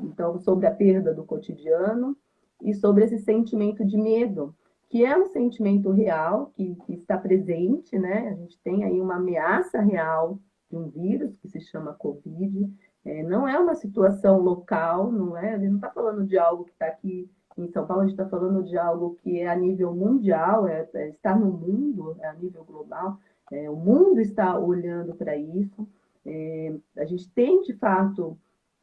Então, sobre a perda do cotidiano e sobre esse sentimento de medo, que é um sentimento real, que está presente, né? A gente tem aí uma ameaça real de um vírus que se chama Covid. Não é uma situação local, não é? A gente não está falando de algo que está aqui em São Paulo, a gente está falando de algo que é a nível mundial, está no mundo, é a nível global. O mundo está olhando para isso. A gente tem, de fato,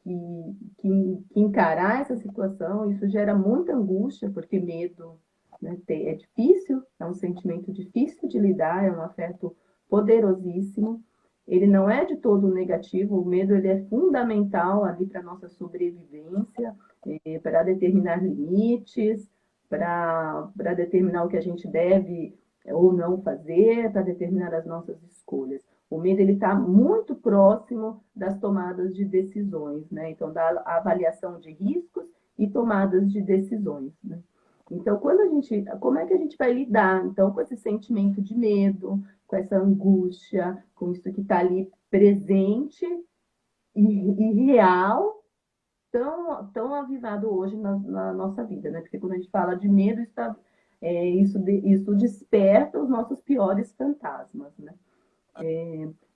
que encarar essa situação. Isso gera muita angústia, porque medo, né, é difícil, é um sentimento difícil de lidar, é um afeto poderosíssimo. Ele não é de todo negativo, o medo ele é fundamental ali para a nossa sobrevivência, para determinar limites, para determinar o que a gente deve ou não fazer, para determinar as nossas escolhas. O medo ele está muito próximo das tomadas de decisões, né? Então, da avaliação de riscos e tomadas de decisões, né? Então, como é que a gente vai lidar, então, com esse sentimento de medo, com essa angústia, com isso que está ali presente e real, tão avivado hoje na nossa vida, né? Porque quando a gente fala de medo, isso desperta os nossos piores fantasmas, né?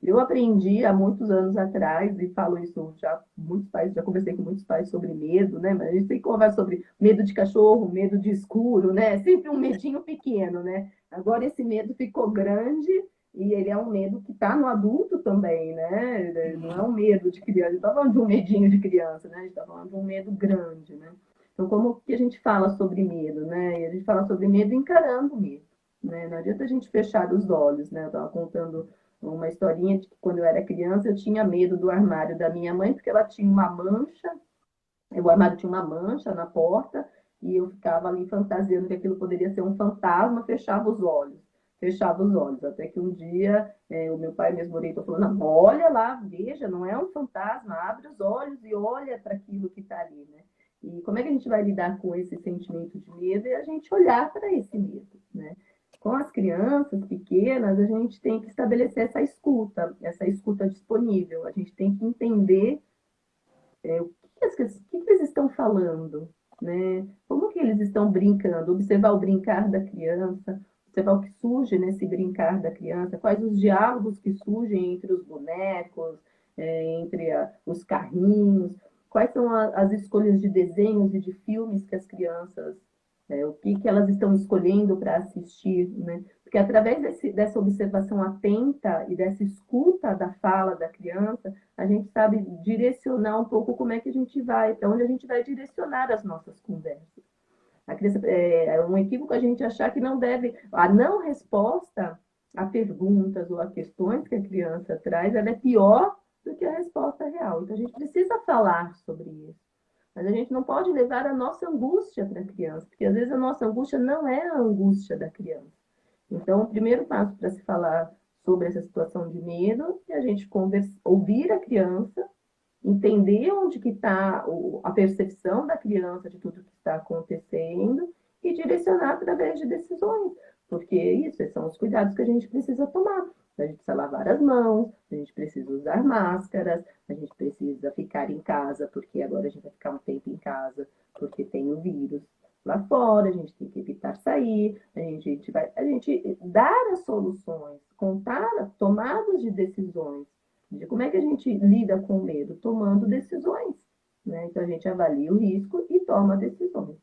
Eu aprendi há muitos anos atrás, e falo isso já muitos pais, já conversei com muitos pais sobre medo, né? Mas a gente sempre conversa sobre medo de cachorro, medo de escuro, né? Sempre um medinho pequeno, né? Agora esse medo ficou grande e ele é um medo que está no adulto também, né? Não é um medo de criança, não está falando de um medinho de criança, né? A gente está falando de um medo grande, né? Então, como que a gente fala sobre medo, né? E a gente fala sobre medo encarando o medo, né? Não adianta a gente fechar os olhos, né? Eu estava contando uma historinha de que quando eu era criança eu tinha medo do armário da minha mãe, porque ela tinha uma mancha, o armário tinha uma mancha na porta, e eu ficava ali fantasiando que aquilo poderia ser um fantasma, fechava os olhos, até que um dia o meu pai mesmo orientou, falou, não, olha lá, veja, não é um fantasma, abre os olhos e olha para aquilo que está ali, né? E como é que a gente vai lidar com esse sentimento de medo? É a gente olhar para esse medo, né? Com as crianças pequenas, a gente tem que estabelecer essa escuta disponível. A gente tem que entender o que eles estão falando, né? Como que eles estão brincando? Observar o brincar da criança, observar o que surge nesse brincar da criança, quais os diálogos que surgem entre os bonecos, entre os carrinhos, quais são as escolhas de desenhos e de filmes que as crianças, o que elas estão escolhendo para assistir, né? Porque através dessa observação atenta e dessa escuta da fala da criança, a gente sabe direcionar um pouco como é que a gente vai, para onde a gente vai direcionar as nossas conversas. A criança, é um equívoco a gente achar que não deve, a não resposta a perguntas ou a questões que a criança traz, ela é pior do que a resposta real. Então a gente precisa falar sobre isso. Mas a gente não pode levar a nossa angústia para a criança, porque às vezes a nossa angústia não é a angústia da criança. Então, o primeiro passo para se falar sobre essa situação de medo é a gente ouvir a criança, entender onde que está a percepção da criança de tudo que está acontecendo e direcionar através de decisões. Porque esses são os cuidados que a gente precisa tomar. A gente precisa lavar as mãos, a gente precisa usar máscaras, a gente precisa ficar em casa, porque agora a gente vai ficar um tempo em casa, porque tem o vírus lá fora, a gente tem que evitar sair, a gente dar as soluções, contar tomadas de decisões de como é que a gente lida com o medo, tomando decisões, né? Então a gente avalia o risco e toma decisões.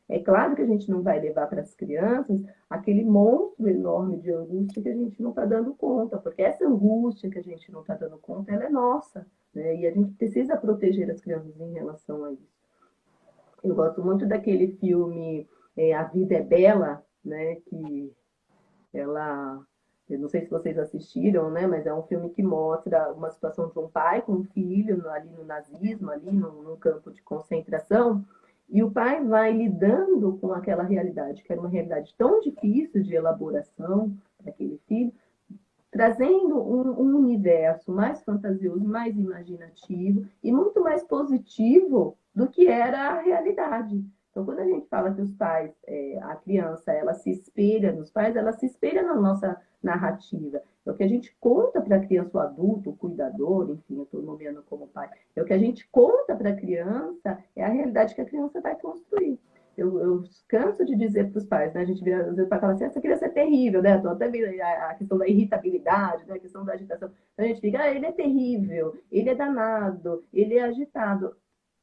É claro que a gente não vai levar para as crianças aquele monstro enorme de angústia que a gente não está dando conta, porque essa angústia que a gente não está dando conta, ela é nossa, né? E a gente precisa proteger as crianças em relação a isso. Eu gosto muito daquele filme A Vida é Bela, né? Que ela, eu não sei se vocês assistiram, né? Mas é um filme que mostra uma situação de um pai com um filho ali no nazismo, ali no campo de concentração, e o pai vai lidando com aquela realidade, que era uma realidade tão difícil de elaboração para aquele filho, trazendo um universo mais fantasioso, mais imaginativo e muito mais positivo do que era a realidade. Então, quando a gente fala que os pais, a criança, ela se espelha nos pais, ela se espelha narrativa. É o que a gente conta para a criança, o adulto, o cuidador, enfim, eu estou nomeando como pai. É o que a gente conta para a criança, é a realidade que a criança vai construir. Eu canso de dizer para os pais, né? A gente vira, às vezes, para falar assim, essa criança é terrível, né? Até a questão da irritabilidade, né? A questão da agitação. A gente fica, ele é terrível, ele é danado, ele é agitado.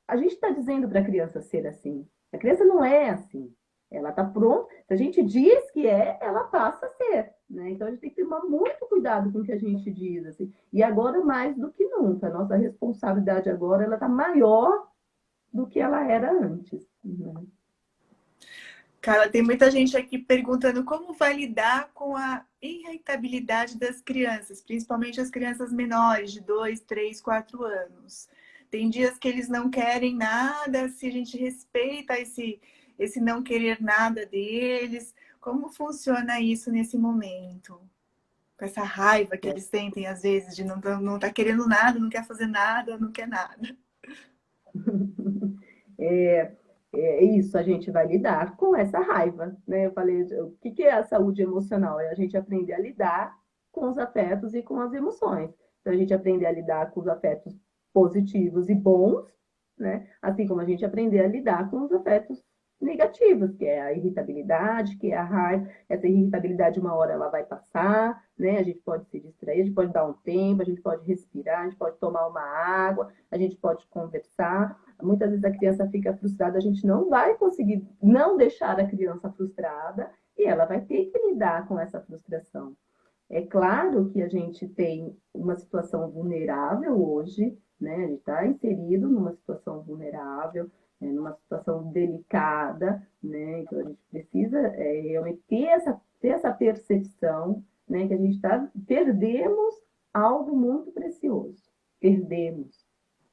A gente está dizendo para a criança ser assim. A criança não é assim. Ela está pronta. Se a gente diz que é, ela passa a ser. Né? Então a gente tem que tomar muito cuidado com o que a gente diz. Assim. E agora, mais do que nunca, a nossa responsabilidade agora ela está maior do que ela era antes. Né? Carla, tem muita gente aqui perguntando como vai lidar com a irritabilidade das crianças, principalmente as crianças menores, de 2, 3, 4 anos. Tem dias que eles não querem nada, se a gente respeita esse não querer nada deles. Como funciona isso nesse momento? Com essa raiva que eles sentem, às vezes, de não tá querendo nada, não quer fazer nada, não quer nada. É, é isso, a gente vai lidar com essa raiva. Né? Eu falei, o que é a saúde emocional? É a gente aprender a lidar com os afetos e com as emoções. Então, a gente aprender a lidar com os afetos positivos e bons, né? Assim como a gente aprender a lidar com os afetos negativos, que é a irritabilidade, que é a raiva. Essa irritabilidade, uma hora ela vai passar, né? A gente pode se distrair, a gente pode dar um tempo, a gente pode respirar, a gente pode tomar uma água, a gente pode conversar. Muitas vezes a criança fica frustrada, a gente não vai conseguir não deixar a criança frustrada e ela vai ter que lidar com essa frustração. É claro que a gente tem uma situação vulnerável hoje, né? A gente está inserido numa situação vulnerável, numa situação delicada, né? Então a gente precisa realmente ter essa percepção, né? Que a gente perdemos algo muito precioso, perdemos.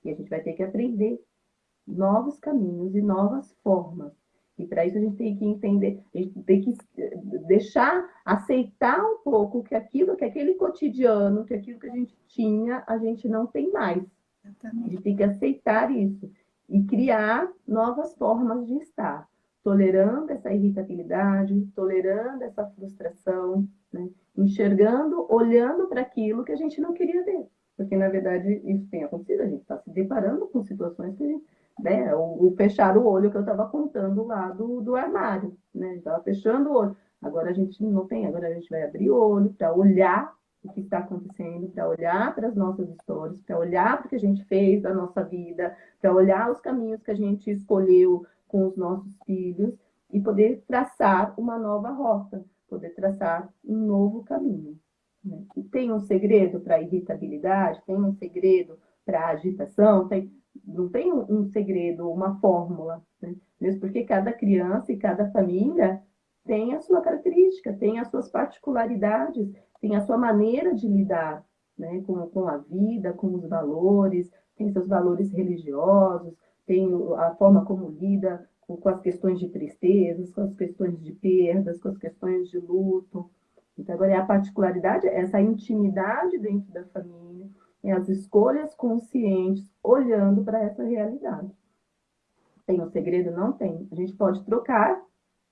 E a gente vai ter que aprender novos caminhos e novas formas. E para isso a gente tem que entender, a gente tem que deixar, aceitar um pouco que aquilo, que aquele cotidiano, que aquilo que a gente tinha, a gente não tem mais. A gente tem que aceitar isso e criar novas formas de estar, tolerando essa irritabilidade, tolerando essa frustração, né? Enxergando, olhando para aquilo que a gente não queria ver. Porque, na verdade, isso tem acontecido, a gente está se deparando com situações que a gente, né, o fechar o olho que eu estava contando lá do armário, né? Estava fechando o olho. Agora a gente não tem, agora a gente vai abrir o olho para olhar o que está acontecendo, para olhar para as nossas histórias, para olhar para o que a gente fez da nossa vida, para olhar os caminhos que a gente escolheu com os nossos filhos e poder traçar uma nova rota, poder traçar um novo caminho. Né? E tem um segredo para a irritabilidade, tem um segredo para a agitação, não tem um segredo, uma fórmula. Né? Mesmo porque cada criança e cada família tem a sua característica, tem as suas particularidades, tem a sua maneira de lidar, né, com a vida, com os valores, tem seus valores religiosos, tem a forma como lida com as questões de tristezas, com as questões de perdas, com as questões de luto. Então, agora é a particularidade, essa intimidade dentro da família, é as escolhas conscientes, olhando para essa realidade. Tem um segredo? Não tem. A gente pode trocar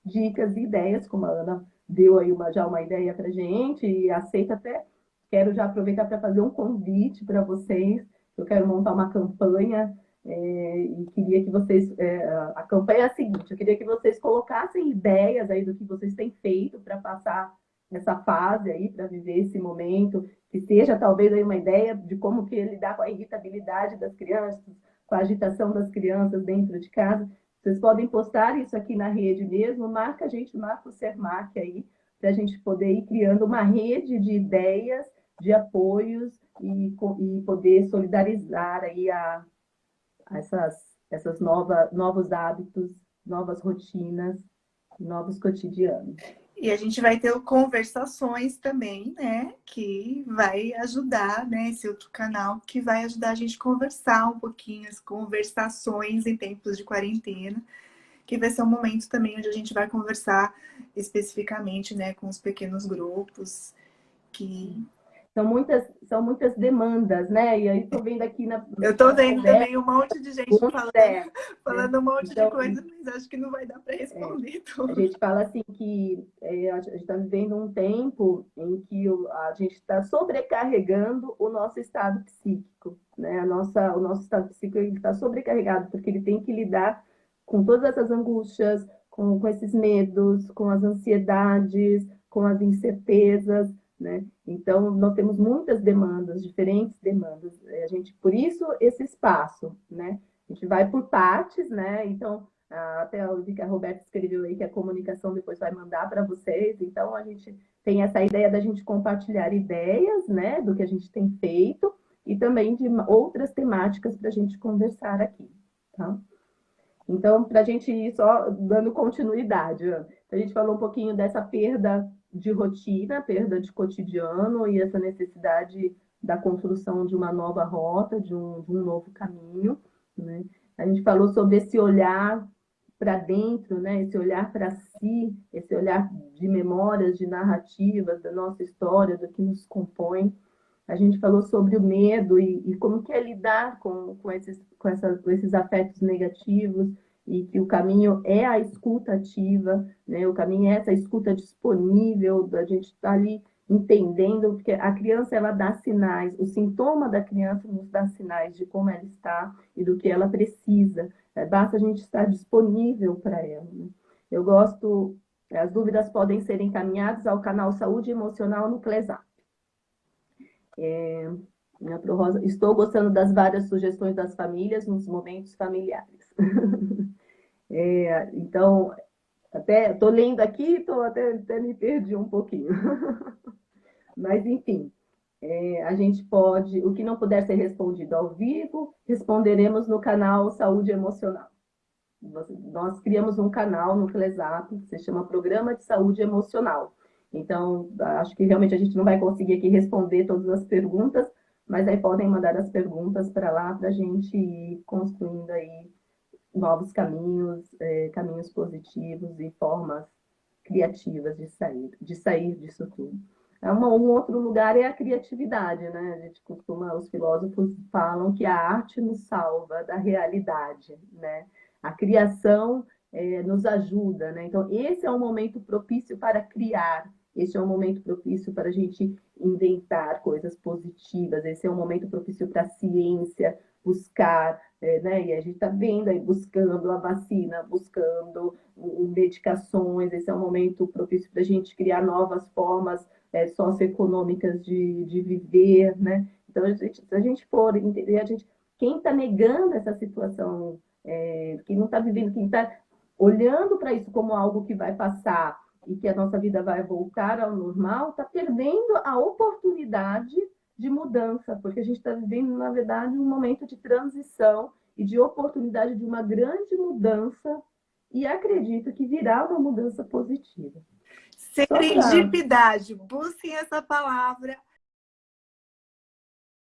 dicas e ideias, como a Ana deu aí já uma ideia para gente, e aceita até. Quero já aproveitar para fazer um convite para vocês. Eu quero montar uma campanha e queria que vocês. A campanha é a seguinte: eu queria que vocês colocassem ideias aí do que vocês têm feito para passar essa fase aí, para viver esse momento, que seja talvez aí uma ideia de como que lidar com a irritabilidade das crianças, com a agitação das crianças dentro de casa. Vocês podem postar isso aqui na rede mesmo, marca a gente, marca o Sermac aí, para a gente poder ir criando uma rede de ideias, de apoios e poder solidarizar aí essas novos hábitos, novas rotinas, novos cotidianos. E a gente vai ter conversações também, né? Que vai ajudar, né? Esse outro canal que vai ajudar a gente a conversar um pouquinho, as conversações em tempos de quarentena, que vai ser um momento também onde a gente vai conversar especificamente, né, com os pequenos grupos que são muitas demandas, né? E aí estou vendo aqui Eu estou na vendo conversa, também um monte de gente é, né? falando um monte de Então, coisa, mas acho que não vai dar para responder a tudo. gente fala assim que a gente está vivendo um tempo em que a gente está sobrecarregando o nosso estado psíquico, né? O nosso estado psíquico está sobrecarregado porque ele tem que lidar com todas essas angústias, com esses medos, com as ansiedades, com as incertezas, né? Então, nós temos muitas demandas, diferentes demandas. A gente, por isso, esse espaço, né? A gente vai por partes, né? Então, até eu vi que a Roberta escreveu aí que a comunicação depois vai mandar para vocês. Então, a gente tem essa ideia da gente compartilhar ideias, né, do que a gente tem feito e também de outras temáticas para a gente conversar aqui, tá? Então, para a gente ir só dando continuidade, a gente falou um pouquinho dessa perda de rotina, perda de cotidiano e essa necessidade da construção de uma nova rota, de um novo caminho, né? A gente falou sobre esse olhar para dentro, né? Esse olhar para si, esse olhar de memórias, de narrativas, da nossa história, do que nos compõe. A gente falou sobre o medo e como que é lidar com esses afetos negativos e que o caminho é a escuta ativa, né? O caminho é essa escuta disponível, da gente estar ali entendendo, porque a criança ela dá sinais, o sintoma da criança nos dá sinais de como ela está e do que ela precisa. Basta a gente estar disponível para ela. Né? Eu gosto, as dúvidas podem ser encaminhadas ao canal Saúde Emocional no CLESAP. Rosa, estou gostando das várias sugestões das famílias nos momentos familiares. Então, até estou lendo aqui, até me perdi um pouquinho. Mas, enfim, a gente pode, o que não puder ser respondido ao vivo, responderemos no canal Saúde Emocional. Nós criamos um canal no CLESAP, que se chama Programa de Saúde Emocional. Então, acho que realmente a gente não vai conseguir aqui responder todas as perguntas, mas aí podem mandar as perguntas para lá para a gente ir construindo aí novos caminhos, caminhos positivos e formas criativas de sair disso tudo. Um outro lugar é a criatividade, né? A gente costuma, os filósofos falam que a arte nos salva da realidade, né? A criação nos ajuda, né? Então, esse é um momento propício para criar, esse é um momento propício para a gente inventar coisas positivas, esse é um momento propício para a ciência buscar, né? E a gente está vendo aí, buscando a vacina, buscando medicações, esse é um momento propício para a gente criar novas formas socioeconômicas de viver, né? Então, se a gente for entender, quem está negando essa situação, quem não está vivendo, quem está olhando para isso como algo que vai passar e que a nossa vida vai voltar ao normal, está perdendo a oportunidade de mudança, porque a gente está vivendo, na verdade, um momento de transição e de oportunidade de uma grande mudança, e acredito que virá uma mudança positiva. Serendipidade, busquem essa palavra